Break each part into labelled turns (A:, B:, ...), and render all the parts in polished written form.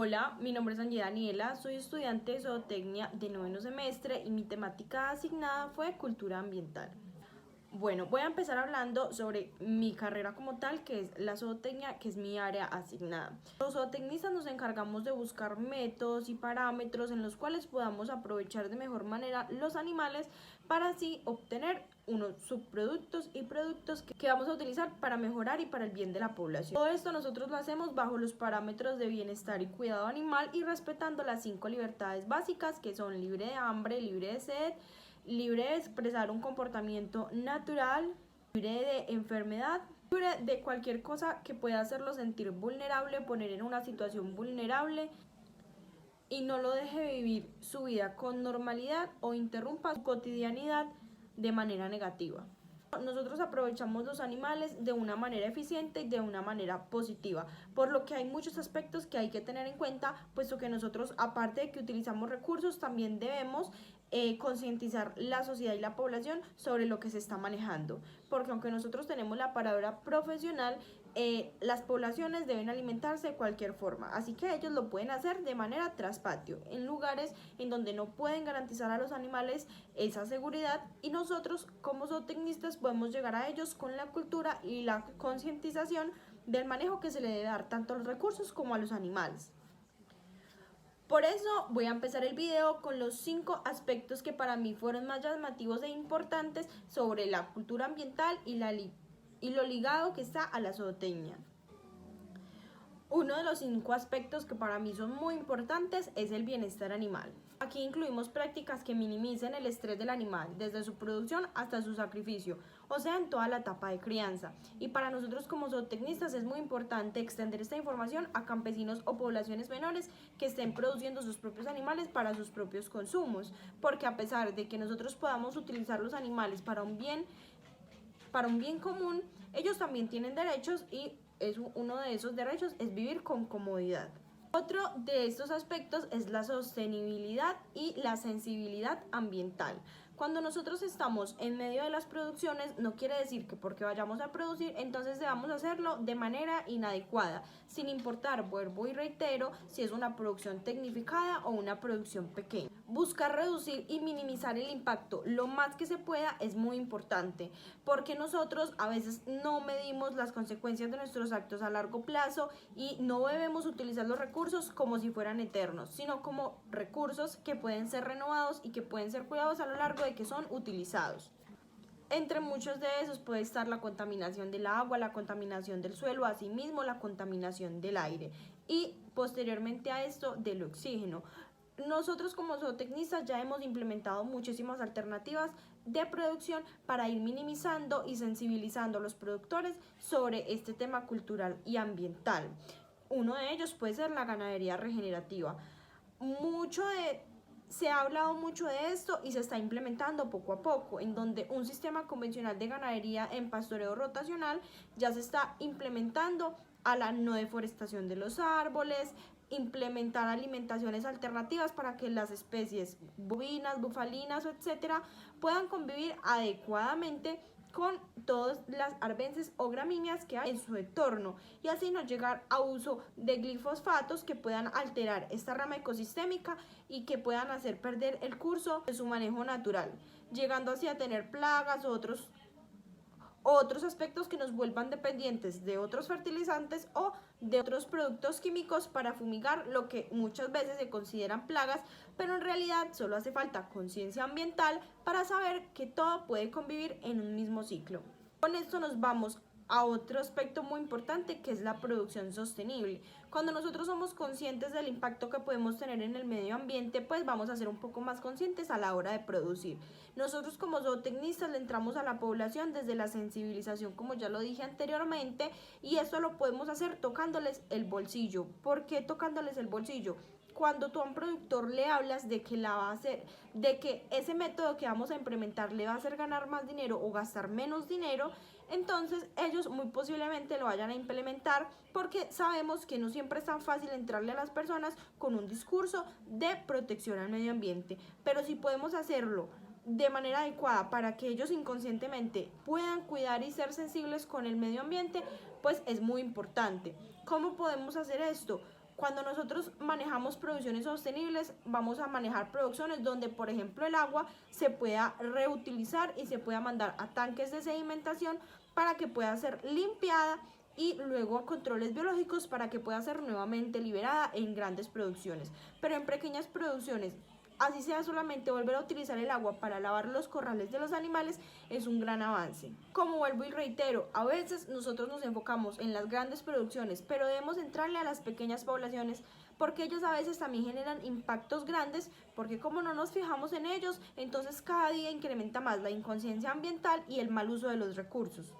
A: Hola, mi nombre es Angie Daniela, soy estudiante de zootecnia de noveno semestre y mi temática asignada fue cultura ambiental. Bueno, voy a empezar hablando sobre mi carrera como tal, que es la zootecnia, que es mi área asignada. Los zootecnistas nos encargamos de buscar métodos y parámetros en los cuales podamos aprovechar de mejor manera los animales para así obtener unos subproductos y productos que vamos a utilizar para mejorar y para el bien de la población. Todo esto nosotros lo hacemos bajo los parámetros de bienestar y cuidado animal y respetando las 5 libertades básicas, que son libre de hambre, libre de sed, libre de expresar un comportamiento natural, libre de enfermedad, libre de cualquier cosa que pueda hacerlo sentir vulnerable, poner en una situación vulnerable y no lo deje vivir su vida con normalidad o interrumpa su cotidianidad de manera negativa. Nosotros aprovechamos los animales de una manera eficiente y de una manera positiva, por lo que hay muchos aspectos que hay que tener en cuenta, puesto que nosotros, aparte de que utilizamos recursos, también debemos concientizar la sociedad y la población sobre lo que se está manejando, porque aunque nosotros tenemos la palabra profesional, las poblaciones deben alimentarse de cualquier forma, así que ellos lo pueden hacer de manera tras patio, en lugares en donde no pueden garantizar a los animales esa seguridad, y nosotros como zootecnistas podemos llegar a ellos con la cultura y la concientización del manejo que se le debe dar tanto a los recursos como a los animales. Por eso voy a empezar el video con los 5 aspectos que para mí fueron más llamativos e importantes sobre la cultura ambiental y lo ligado que está a la zootecnia. Uno de los 5 aspectos que para mí son muy importantes es el bienestar animal. Aquí incluimos prácticas que minimicen el estrés del animal, desde su producción hasta su sacrificio, o sea, en toda la etapa de crianza. Y para nosotros como zootecnistas es muy importante extender esta información a campesinos o poblaciones menores que estén produciendo sus propios animales para sus propios consumos, porque a pesar de que nosotros podamos utilizar los animales para un bien común, ellos también tienen derechos y uno de esos derechos es vivir con comodidad. Otro de estos aspectos es la sostenibilidad y la sensibilidad ambiental. Cuando nosotros estamos en medio de las producciones, no quiere decir que porque vayamos a producir, entonces debamos hacerlo de manera inadecuada, sin importar, vuelvo y reitero, si es una producción tecnificada o una producción pequeña. Buscar reducir y minimizar el impacto lo más que se pueda es muy importante, porque nosotros a veces no medimos las consecuencias de nuestros actos a largo plazo y no debemos utilizar los recursos como si fueran eternos, sino como recursos que pueden ser renovados y que pueden ser cuidados a lo largo de que son utilizados. Entre muchos de esos puede estar la contaminación del agua, la contaminación del suelo, asimismo la contaminación del aire y posteriormente a esto del oxígeno. Nosotros como zootecnistas ya hemos implementado muchísimas alternativas de producción para ir minimizando y sensibilizando a los productores sobre este tema cultural y ambiental. Uno de ellos puede ser la ganadería regenerativa. Se ha hablado mucho de esto y se está implementando poco a poco, en donde un sistema convencional de ganadería en pastoreo rotacional ya se está implementando a la no deforestación de los árboles, implementar alimentaciones alternativas para que las especies bovinas, bufalinas, etcétera, puedan convivir adecuadamente con todas las arbences o gramíneas que hay en su entorno y así no llegar a uso de glifosfatos que puedan alterar esta rama ecosistémica y que puedan hacer perder el curso de su manejo natural, llegando así a tener plagas o otros aspectos que nos vuelvan dependientes de otros fertilizantes o de otros productos químicos para fumigar lo que muchas veces se consideran plagas, pero en realidad solo hace falta conciencia ambiental para saber que todo puede convivir en un mismo ciclo. Con esto nos vamos a otro aspecto muy importante, que es la producción sostenible. Cuando nosotros somos conscientes del impacto que podemos tener en el medio ambiente, pues vamos a ser un poco más conscientes a la hora de producir. Nosotros como zootecnistas le entramos a la población desde la sensibilización, como ya lo dije anteriormente, y esto lo podemos hacer tocándoles el bolsillo. ¿Por qué tocándoles el bolsillo? Cuando tú a un productor le hablas de que de que ese método que vamos a implementar le va a hacer ganar más dinero o gastar menos dinero, entonces ellos muy posiblemente lo vayan a implementar, porque sabemos que no siempre es tan fácil entrarle a las personas con un discurso de protección al medio ambiente, pero si podemos hacerlo de manera adecuada para que ellos inconscientemente puedan cuidar y ser sensibles con el medio ambiente, pues es muy importante. ¿Cómo podemos hacer esto? Cuando nosotros manejamos producciones sostenibles, vamos a manejar producciones donde, por ejemplo, el agua se pueda reutilizar y se pueda mandar a tanques de sedimentación para que pueda ser limpiada y luego a controles biológicos para que pueda ser nuevamente liberada en grandes producciones. Pero en pequeñas producciones, así sea solamente volver a utilizar el agua para lavar los corrales de los animales, es un gran avance. Como vuelvo y reitero, a veces nosotros nos enfocamos en las grandes producciones, pero debemos entrarle a las pequeñas poblaciones porque ellos a veces también generan impactos grandes, porque como no nos fijamos en ellos, entonces cada día incrementa más la inconsciencia ambiental y el mal uso de los recursos.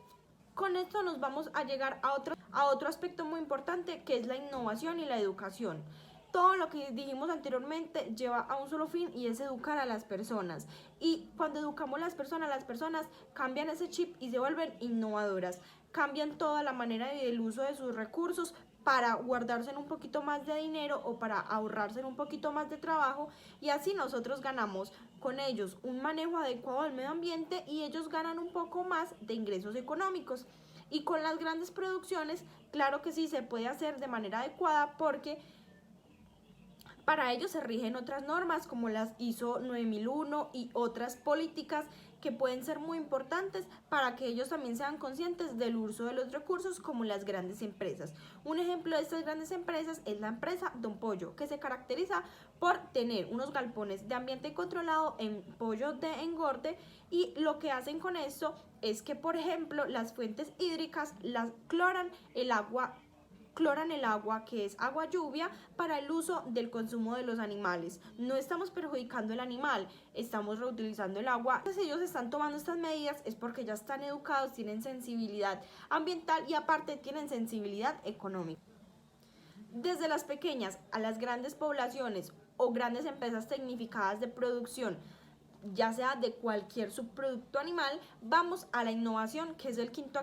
A: Con esto nos vamos a llegar a otro aspecto muy importante, que es la innovación y la educación. Todo lo que dijimos anteriormente lleva a un solo fin, y es educar a las personas. Y cuando educamos a las personas cambian ese chip y se vuelven innovadoras. Cambian toda la manera del uso de sus recursos para guardarse un poquito más de dinero o para ahorrarse un poquito más de trabajo, y así nosotros ganamos con ellos un manejo adecuado del medio ambiente y ellos ganan un poco más de ingresos económicos. Y con las grandes producciones, claro que sí se puede hacer de manera adecuada, porque para ello se rigen otras normas como las ISO 9001 y otras políticas que pueden ser muy importantes para que ellos también sean conscientes del uso de los recursos, como las grandes empresas. Un ejemplo de estas grandes empresas es la empresa Don Pollo, que se caracteriza por tener unos galpones de ambiente controlado en pollo de engorde, y lo que hacen con esto es que, por ejemplo, las fuentes hídricas las cloran el agua, que es agua lluvia, para el uso del consumo de los animales. No estamos perjudicando el animal, estamos reutilizando el agua. Entonces, ellos están tomando estas medidas es porque ya están educados, tienen sensibilidad ambiental y aparte tienen sensibilidad económica. Desde las pequeñas a las grandes poblaciones o grandes empresas tecnificadas de producción, ya sea de cualquier subproducto animal, vamos a la innovación, que es el quinto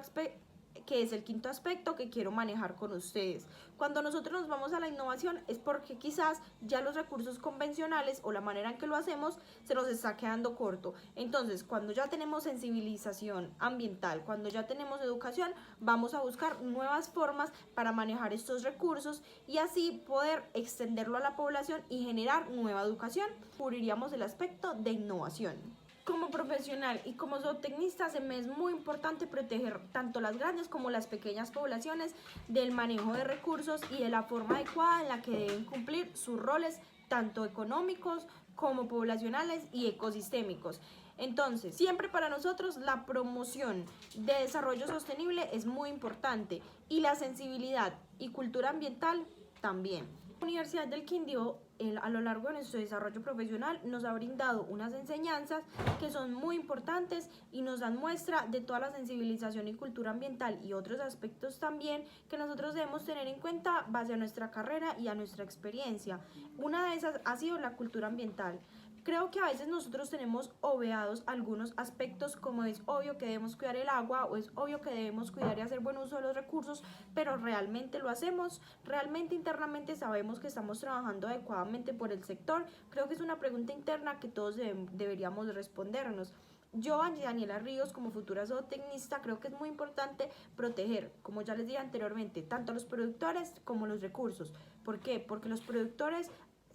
A: aspecto que quiero manejar con ustedes. Cuando nosotros nos vamos a la innovación es porque quizás ya los recursos convencionales o la manera en que lo hacemos se nos está quedando corto. Entonces, cuando ya tenemos sensibilización ambiental, cuando ya tenemos educación, vamos a buscar nuevas formas para manejar estos recursos y así poder extenderlo a la población y generar nueva educación. Cubriríamos el aspecto de innovación. Como profesional y como zootecnista, se me es muy importante proteger tanto las grandes como las pequeñas poblaciones del manejo de recursos y de la forma adecuada en la que deben cumplir sus roles, tanto económicos como poblacionales y ecosistémicos. Entonces, siempre para nosotros la promoción de desarrollo sostenible es muy importante, y la sensibilidad y cultura ambiental también. La Universidad del Quindío, a lo largo de nuestro desarrollo profesional, nos ha brindado unas enseñanzas que son muy importantes y nos dan muestra de toda la sensibilización y cultura ambiental y otros aspectos también que nosotros debemos tener en cuenta base a nuestra carrera y a nuestra experiencia. Una de esas ha sido la cultura ambiental. Creo que a veces nosotros tenemos obviados algunos aspectos, como es obvio que debemos cuidar el agua o es obvio que debemos cuidar y hacer buen uso de los recursos, pero ¿realmente lo hacemos? ¿Realmente internamente sabemos que estamos trabajando adecuadamente por el sector? Creo que es una pregunta interna que todos deberíamos respondernos. Yo, Daniela Ríos, como futura zootecnista, creo que es muy importante proteger, como ya les dije anteriormente, tanto los productores como los recursos. ¿Por qué? Porque los productores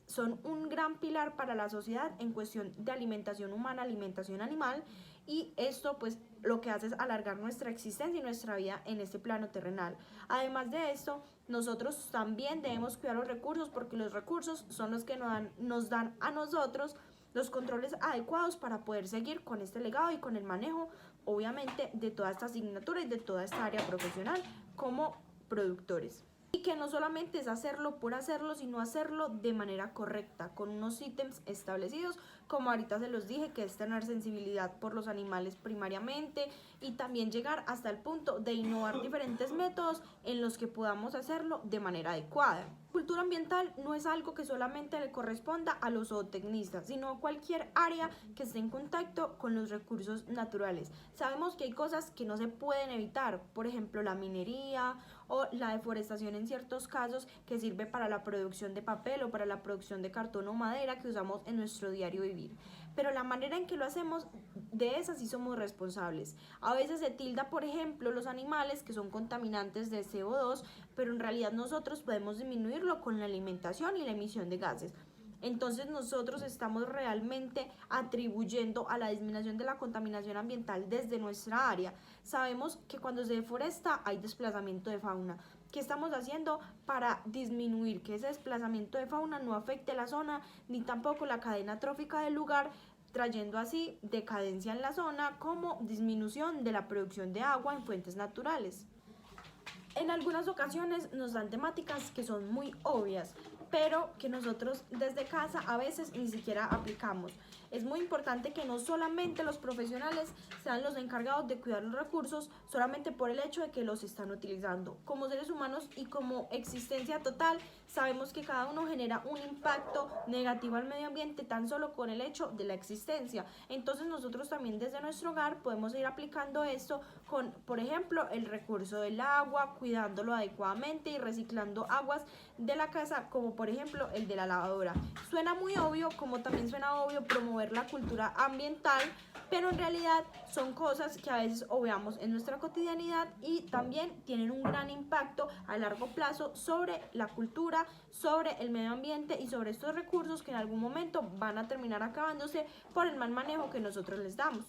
A: son un gran pilar para la sociedad en cuestión de alimentación humana, alimentación animal, y esto pues lo que hace es alargar nuestra existencia y nuestra vida en este plano terrenal. Además de esto, nosotros también debemos cuidar los recursos, porque los recursos son los que nos dan a nosotros los controles adecuados para poder seguir con este legado y con el manejo, obviamente, de toda esta asignatura y de toda esta área profesional como productores. Y que no solamente es hacerlo por hacerlo, sino hacerlo de manera correcta, con unos ítems establecidos, como ahorita se los dije, que es tener sensibilidad por los animales primariamente, y también llegar hasta el punto de innovar diferentes métodos en los que podamos hacerlo de manera adecuada. Cultura ambiental no es algo que solamente le corresponda a los zootecnistas, sino a cualquier área que esté en contacto con los recursos naturales. Sabemos que hay cosas que no se pueden evitar, por ejemplo la minería o la deforestación en ciertos casos, que sirve para la producción de papel o para la producción de cartón o madera que usamos en nuestro diario vivir. Pero la manera en que lo hacemos, de esas sí somos responsables. A veces se tilda, por ejemplo, los animales, que son contaminantes de CO2, pero en realidad nosotros podemos disminuirlo con la alimentación y la emisión de gases. Entonces nosotros estamos realmente atribuyendo a la disminución de la contaminación ambiental desde nuestra área. Sabemos que cuando se deforesta hay desplazamiento de fauna. ¿Qué estamos haciendo para disminuir que ese desplazamiento de fauna no afecte la zona ni tampoco la cadena trófica del lugar, trayendo así decadencia en la zona como disminución de la producción de agua en fuentes naturales? En algunas ocasiones nos dan temáticas que son muy obvias, pero que nosotros desde casa a veces ni siquiera aplicamos. Es muy importante que no solamente los profesionales sean los encargados de cuidar los recursos solamente por el hecho de que los están utilizando. Como seres humanos y como existencia total, sabemos que cada uno genera un impacto negativo al medio ambiente tan solo con el hecho de la existencia. Entonces nosotros también desde nuestro hogar podemos ir aplicando esto con, por ejemplo, el recurso del agua, cuidándolo adecuadamente y reciclando aguas de la casa, como por ejemplo el de la lavadora. Suena muy obvio, como también suena obvio promover la cultura ambiental, pero en realidad son cosas que a veces obviamos en nuestra cotidianidad y también tienen un gran impacto a largo plazo sobre la cultura, sobre el medio ambiente y sobre estos recursos que en algún momento van a terminar acabándose por el mal manejo que nosotros les damos.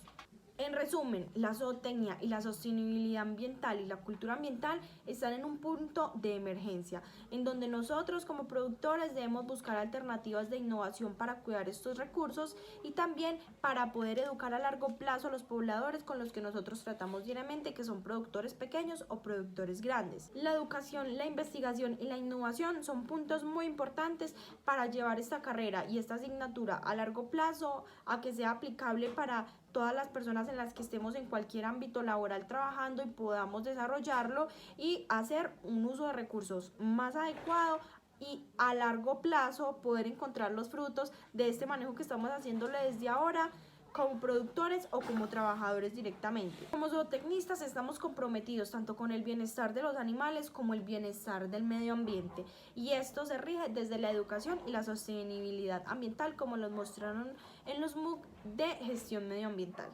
A: En resumen, la zootecnia y la sostenibilidad ambiental y la cultura ambiental están en un punto de emergencia, en donde nosotros como productores debemos buscar alternativas de innovación para cuidar estos recursos y también para poder educar a largo plazo a los pobladores con los que nosotros tratamos diariamente, que son productores pequeños o productores grandes. La educación, la investigación y la innovación son puntos muy importantes para llevar esta carrera y esta asignatura a largo plazo a que sea aplicable para todas las personas en las que estemos en cualquier ámbito laboral trabajando y podamos desarrollarlo y hacer un uso de recursos más adecuado y a largo plazo poder encontrar los frutos de este manejo que estamos haciéndole desde ahora como productores o como trabajadores directamente. Como zootecnistas estamos comprometidos tanto con el bienestar de los animales como el bienestar del medio ambiente, y esto se rige desde la educación y la sostenibilidad ambiental, como los mostraron en los MOOC de gestión medioambiental.